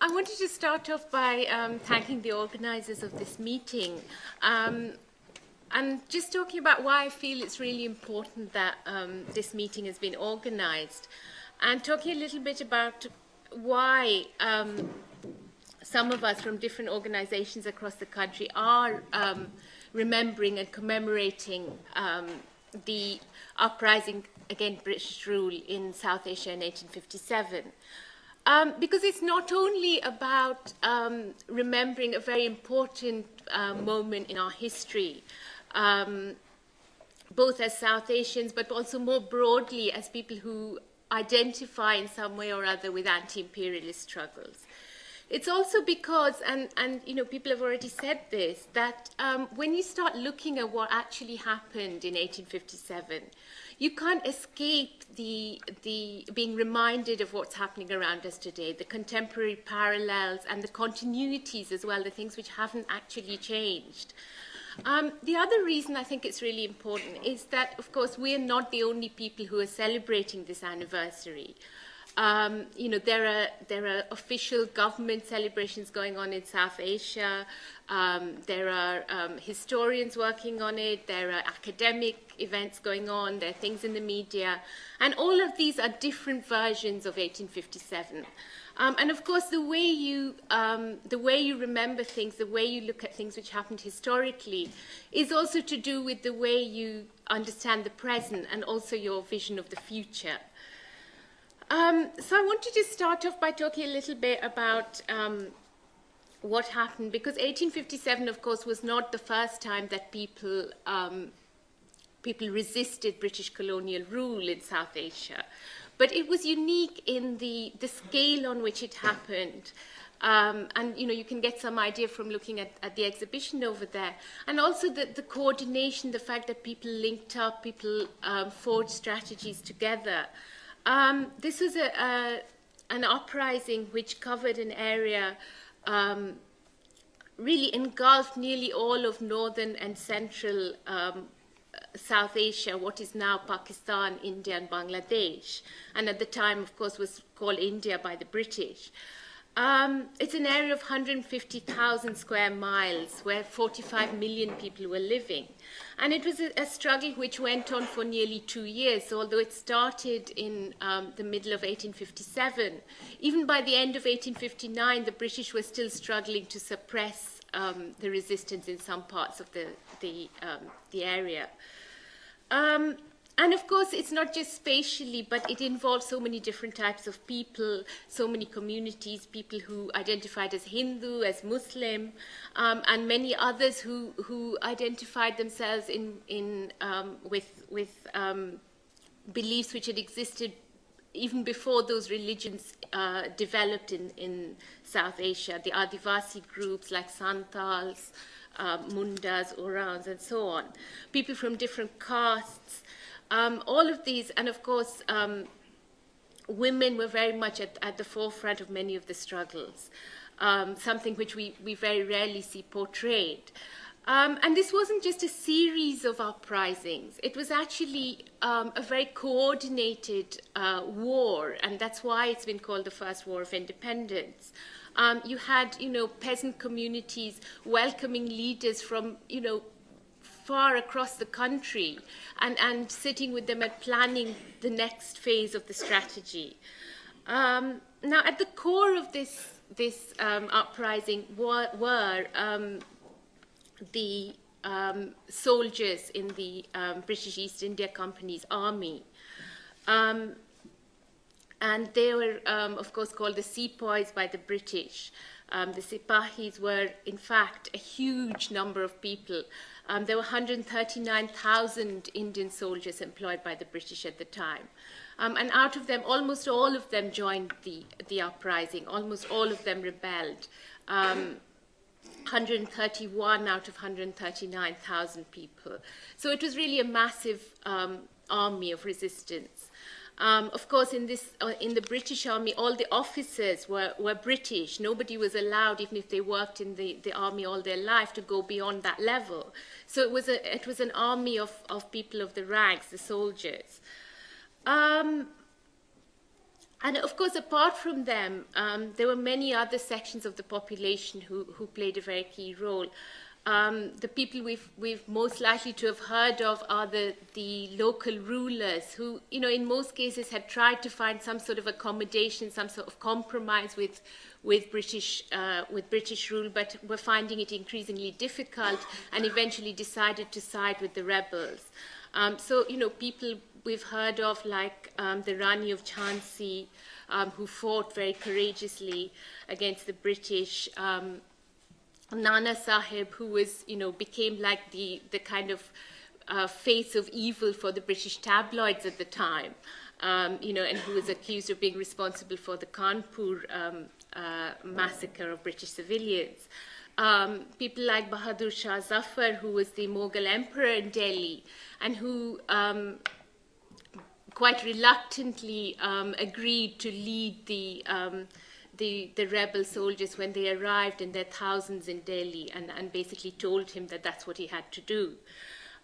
I wanted to start off by thanking the organizers of this meeting and just talking about why I feel it's really important that this meeting has been organized, and talking a little bit about why some of us from different organizations across the country are remembering and commemorating the uprising against British rule in South Asia in 1857. Because it's not only about remembering a very important moment in our history, both as South Asians, but also more broadly as people who identify in some way or other with anti-imperialist struggles. It's also because, and you know, people have already said this, that when you start looking at what actually happened in 1857, you can't escape the being reminded of what's happening around us today, the contemporary parallels and the continuities as well, the things which haven't actually changed. The other reason I think it's really important is that, of course, we're not the only people who are celebrating this anniversary. You know, there are official government celebrations going on in South Asia. There are historians working on it. There are academic events going on. There are things in the media. And all of these are different versions of 1857. And of course, the way you remember things, the way you look at things which happened historically, is also to do with the way you understand the present and also your vision of the future. So I want to just start off by talking a little bit about what happened, because 1857, of course, was not the first time that people resisted British colonial rule in South Asia. But it was unique in the scale on which it happened. And, you know, you can get some idea from looking at the exhibition over there. And also the coordination, the fact that people linked up, people forged strategies together. This was an uprising which covered an area, really engulfed nearly all of northern and central South Asia, what is now Pakistan, India, and Bangladesh. And at the time, of course, was called India by the British. It's an area of 150,000 square miles where 45 million people were living. And it was a struggle which went on for nearly 2 years. So although it started in the middle of 1857, even by the end of 1859, the British were still struggling to suppress the resistance in some parts of the area. And of course, it's not just spatially, but it involves so many different types of people, so many communities, people who identified as Hindu, as Muslim, and many others who identified themselves with beliefs which had existed even before those religions developed in South Asia. The Adivasi groups like Santals, Mundas, Orans, and so on. People from different castes. All of these, and of course, women were very much at the forefront of many of the struggles, something which we very rarely see portrayed. And this wasn't just a series of uprisings. It was actually a very coordinated war, and that's why it's been called the First War of Independence. You had, you know, peasant communities welcoming leaders from, you know, far across the country and sitting with them and planning the next phase of the strategy. Now, at the core of this uprising were the soldiers in the British East India Company's army. And they were, of course, called the sepoys by the British. The Sipahis were, in fact, a huge number of people. There were 139,000 Indian soldiers employed by the British at the time. And out of them, almost all of them joined the uprising. Almost all of them rebelled. 131 out of 139,000 people. So it was really a massive army of resistance. Of course, in the British Army, all the officers were British. Nobody was allowed, even if they worked in the army all their life, to go beyond that level. So it was an army of people of the ranks, the soldiers. And of course, apart from them, there were many other sections of the population who played a very key role. The people we've most likely to have heard of are the local rulers who, you know, in most cases had tried to find some sort of accommodation, some sort of compromise with British rule, but were finding it increasingly difficult and eventually decided to side with the rebels. So, you know, people we've heard of like the Rani of Jhansi, who fought very courageously against the British. Nana Sahib, who was, you know, became like the kind of face of evil for the British tabloids at the time, you know, and who was accused of being responsible for the Kanpur massacre of British civilians. People like Bahadur Shah Zafar, who was the Mughal emperor in Delhi, and who quite reluctantly agreed to lead the rebel soldiers when they arrived in their thousands in Delhi, and basically told him that that's what he had to do.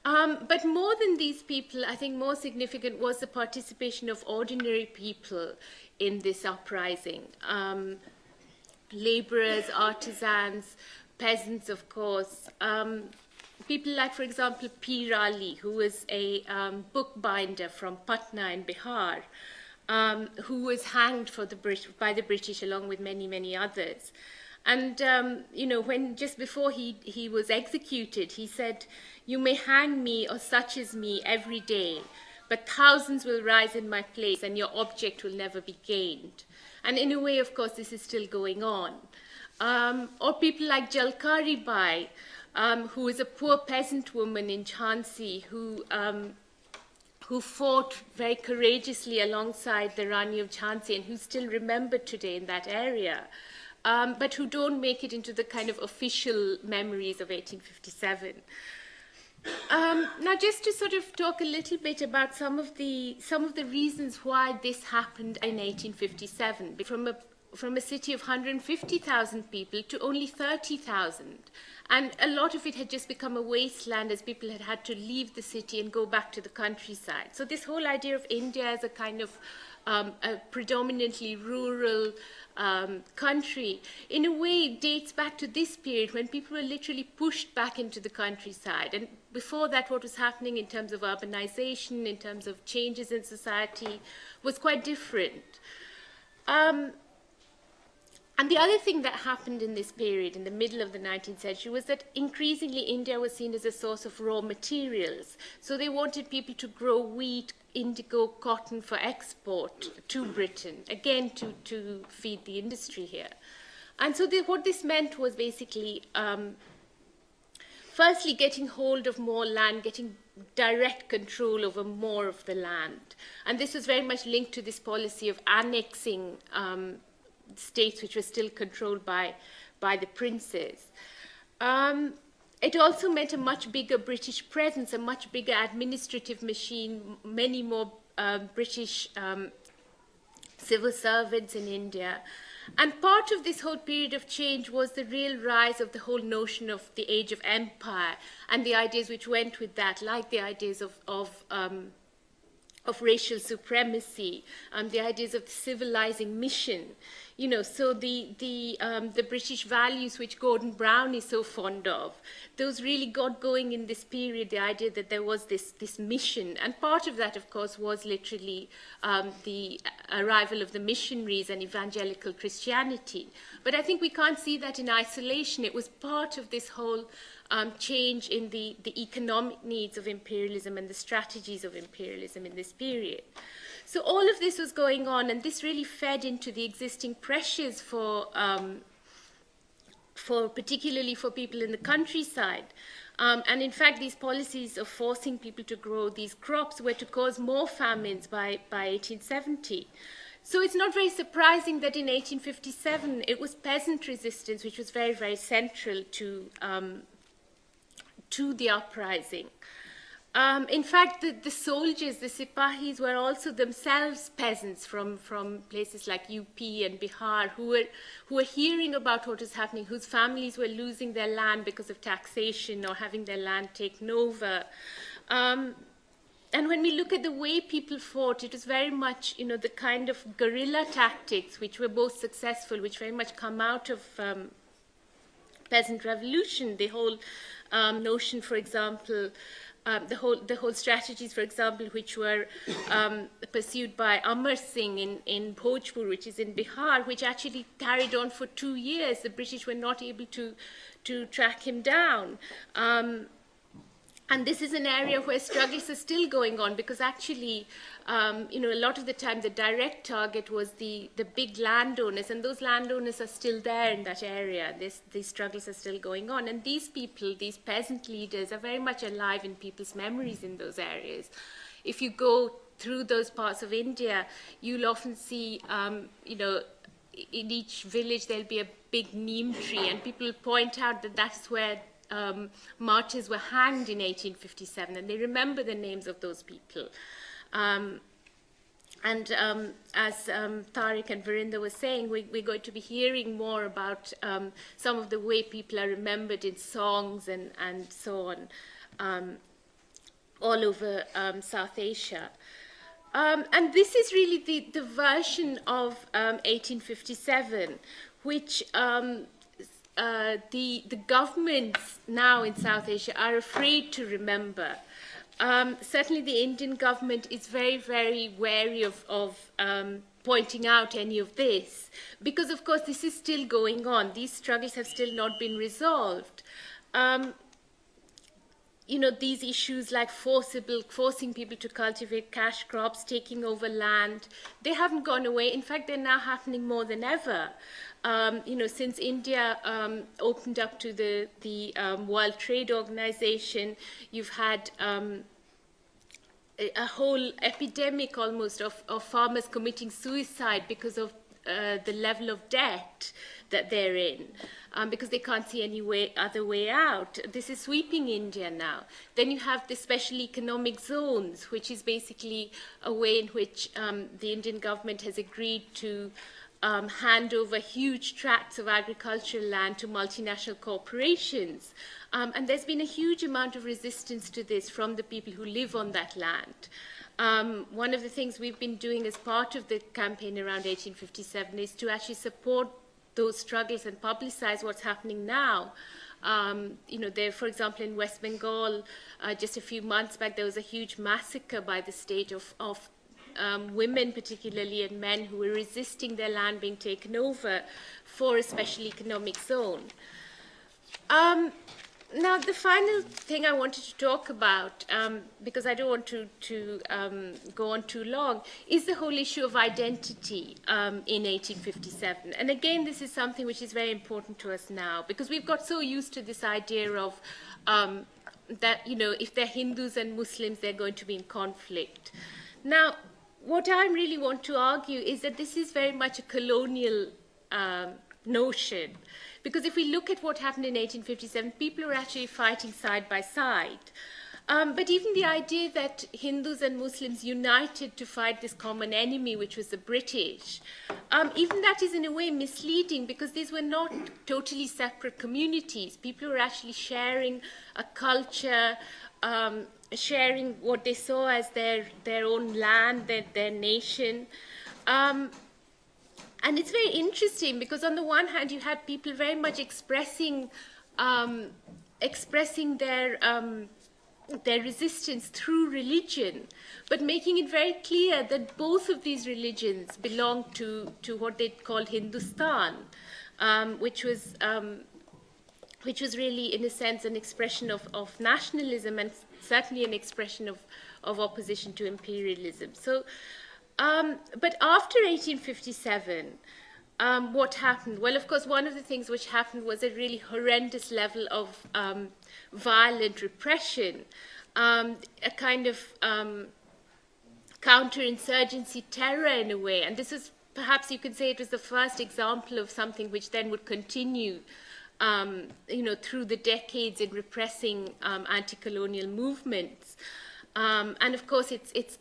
But more than these people, I think more significant was the participation of ordinary people in this uprising. Laborers, artisans, peasants, of course. People like, for example, Pir Ali, who was a bookbinder from Patna in Bihar, who was hanged by the British along with many, many others. And, you know, just before he was executed, he said, "You may hang me or such as me every day, but thousands will rise in my place and your object will never be gained." And in a way, of course, this is still going on. Or people like Jalkari Bai, who was a poor peasant woman in Jhansi who fought very courageously alongside the Rani of Jhansi and who's still remembered today in that area, but who don't make it into the kind of official memories of 1857. Now, just to sort of talk a little bit about some of the reasons why this happened in 1857, from a city of 150,000 people to only 30,000. And a lot of it had just become a wasteland as people had to leave the city and go back to the countryside. So this whole idea of India as a kind of a predominantly rural country, in a way dates back to this period when people were literally pushed back into the countryside. And before that, what was happening in terms of urbanization, in terms of changes in society, was quite different. And the other thing that happened in this period, in the middle of the 19th century, was that increasingly India was seen as a source of raw materials. So they wanted people to grow wheat, indigo, cotton for export to Britain, again to feed the industry here. And so what this meant was basically, firstly, getting hold of more land, getting direct control over more of the land. And this was very much linked to this policy of annexing states which were still controlled by the princes. It also meant a much bigger British presence, a much bigger administrative machine, many more British civil servants in India. And part of this whole period of change was the real rise of the whole notion of the age of empire and the ideas which went with that, like the ideas of racial supremacy, the ideas of the civilizing mission. You know, so the British values which Gordon Brown is so fond of, those really got going in this period, the idea that there was this mission. And part of that, of course, was literally the arrival of the missionaries and evangelical Christianity. But I think we can't see that in isolation. It was part of this whole change in the economic needs of imperialism and the strategies of imperialism in this period. So all of this was going on, and this really fed into the existing pressures for particularly for people in the countryside. And in fact, these policies of forcing people to grow these crops were to cause more famines by 1870. So it's not very surprising that in 1857 it was peasant resistance which was very, very central to the uprising. In fact, the soldiers, the Sipahis, were also themselves peasants from places like UP and Bihar who were hearing about what was happening, whose families were losing their land because of taxation or having their land taken over. and when we look at the way people fought, it was very much, the kind of guerrilla tactics which were both successful, which very much come out of peasant revolution. The whole notion, for example, the whole strategies, for example, which were pursued by Amar Singh in Bhojpur, which is in Bihar, which actually carried on for 2 years. The British were not able to track him down. And this is an area where struggles are still going on, because actually, a lot of the time the direct target was the big landowners, and those landowners are still there in that area. These struggles are still going on. And these people, these peasant leaders, are very much alive in people's memories in those areas. If you go through those parts of India, you'll often see, in each village there'll be a big neem tree, and people point out that that's where martyrs were hanged in 1857, and they remember the names of those people. As Tariq and Verinder were saying, we're going to be hearing more about some of the way people are remembered in songs and so on all over South Asia. And this is really the version of 1857, which the governments now in South Asia are afraid to remember. Certainly the Indian government is very, very wary of pointing out any of this, because of course this is still going on. These struggles have still not been resolved. These issues like forcing people to cultivate cash crops, taking over land, they haven't gone away. In fact, they're now happening more than ever. Since India opened up to the World Trade Organization, you've had a whole epidemic almost of farmers committing suicide because of the level of debt that they're in, because they can't see any other way out. This is sweeping India now. Then you have the special economic zones, which is basically a way in which the Indian government has agreed to hand over huge tracts of agricultural land to multinational corporations. And there's been a huge amount of resistance to this from the people who live on that land. One of the things we've been doing as part of the campaign around 1857 is to actually support those struggles and publicize what's happening now. There, for example, in West Bengal, just a few months back, there was a huge massacre by the state of women particularly, and men who were resisting their land being taken over for a special economic zone. Now, the final thing I wanted to talk about, because I don't want to go on too long, is the whole issue of identity in 1857. And again, this is something which is very important to us now, because we've got so used to this idea of that, if they're Hindus and Muslims, they're going to be in conflict. Now, what I really want to argue is that this is very much a colonial notion. Because if we look at what happened in 1857, people were actually fighting side by side. But even the idea that Hindus and Muslims united to fight this common enemy, which was the British, even that is in a way misleading, because these were not totally separate communities. People were actually sharing a culture, sharing what they saw as their own land, their nation. And it's very interesting, because on the one hand, you had people very much expressing their resistance through religion, but making it very clear that both of these religions belonged to what they called Hindustan, which was really, in a sense, an expression of nationalism, and certainly an expression of opposition to imperialism. So, but after 1857, what happened? Well, of course, one of the things which happened was a really horrendous level of violent repression, a kind of counterinsurgency terror in a way. And this is, perhaps you could say, it was the first example of something which then would continue through the decades in repressing anti-colonial movements. And of course, it's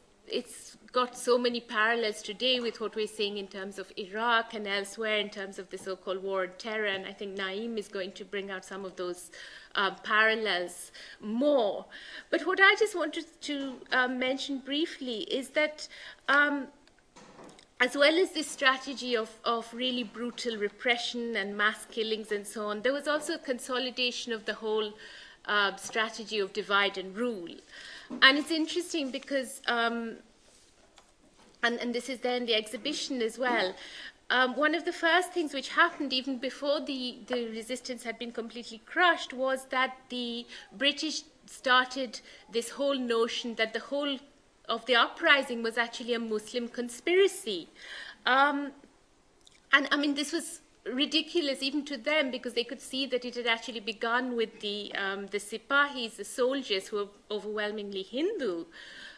got so many parallels today with what we're seeing in terms of Iraq and elsewhere in terms of the so-called war on terror, and I think Naeem is going to bring out some of those parallels more. But what I just wanted to mention briefly is that as well as this strategy of really brutal repression and mass killings and so on, there was also a consolidation of the whole strategy of divide and rule. And it's interesting because, and this is there in the exhibition as well, one of the first things which happened even before the resistance had been completely crushed was that the British started this whole notion that the whole of the uprising was actually a Muslim conspiracy. And I mean, this was ridiculous even to them because they could see that it had actually begun with the Sipahis, the soldiers, who were overwhelmingly Hindu,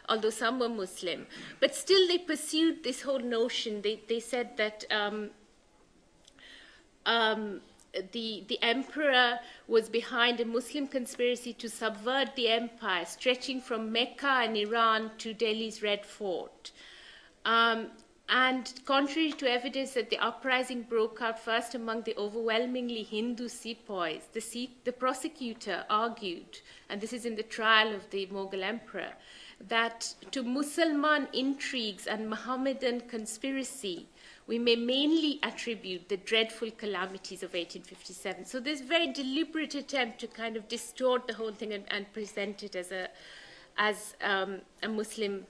although some were Muslim. But still they pursued this whole notion. They said that the emperor was behind a Muslim conspiracy to subvert the empire, stretching from Mecca and Iran to Delhi's Red Fort. And contrary to evidence that the uprising broke out first among the overwhelmingly Hindu sepoys, the prosecutor argued, and this is in the trial of the Mughal emperor, that to Musalman intrigues and Mohammedan conspiracy, we may mainly attribute the dreadful calamities of 1857. So there's a very deliberate attempt to kind of distort the whole thing and present it as a Muslim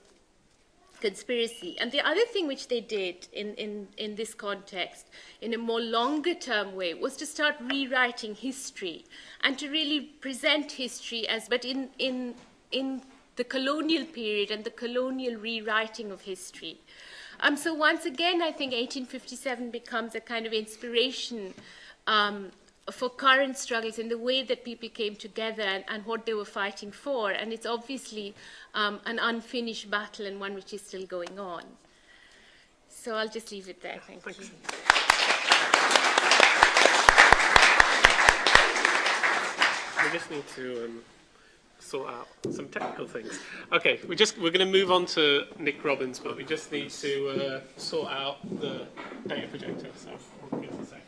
conspiracy. And the other thing which they did in this context, in a more longer-term way, was to start rewriting history and to really present history as, but in the colonial period and the colonial rewriting of history. So once again, I think 1857 becomes a kind of inspiration for current struggles in the way that people came together and what they were fighting for. And it's obviously an unfinished battle and one which is still going on. So I'll just leave it there. Thank you. We just need to sort out some technical things. Okay, we're going to move on to Nick Robbins, but we just need to sort out the data projector. So we'll give us a second.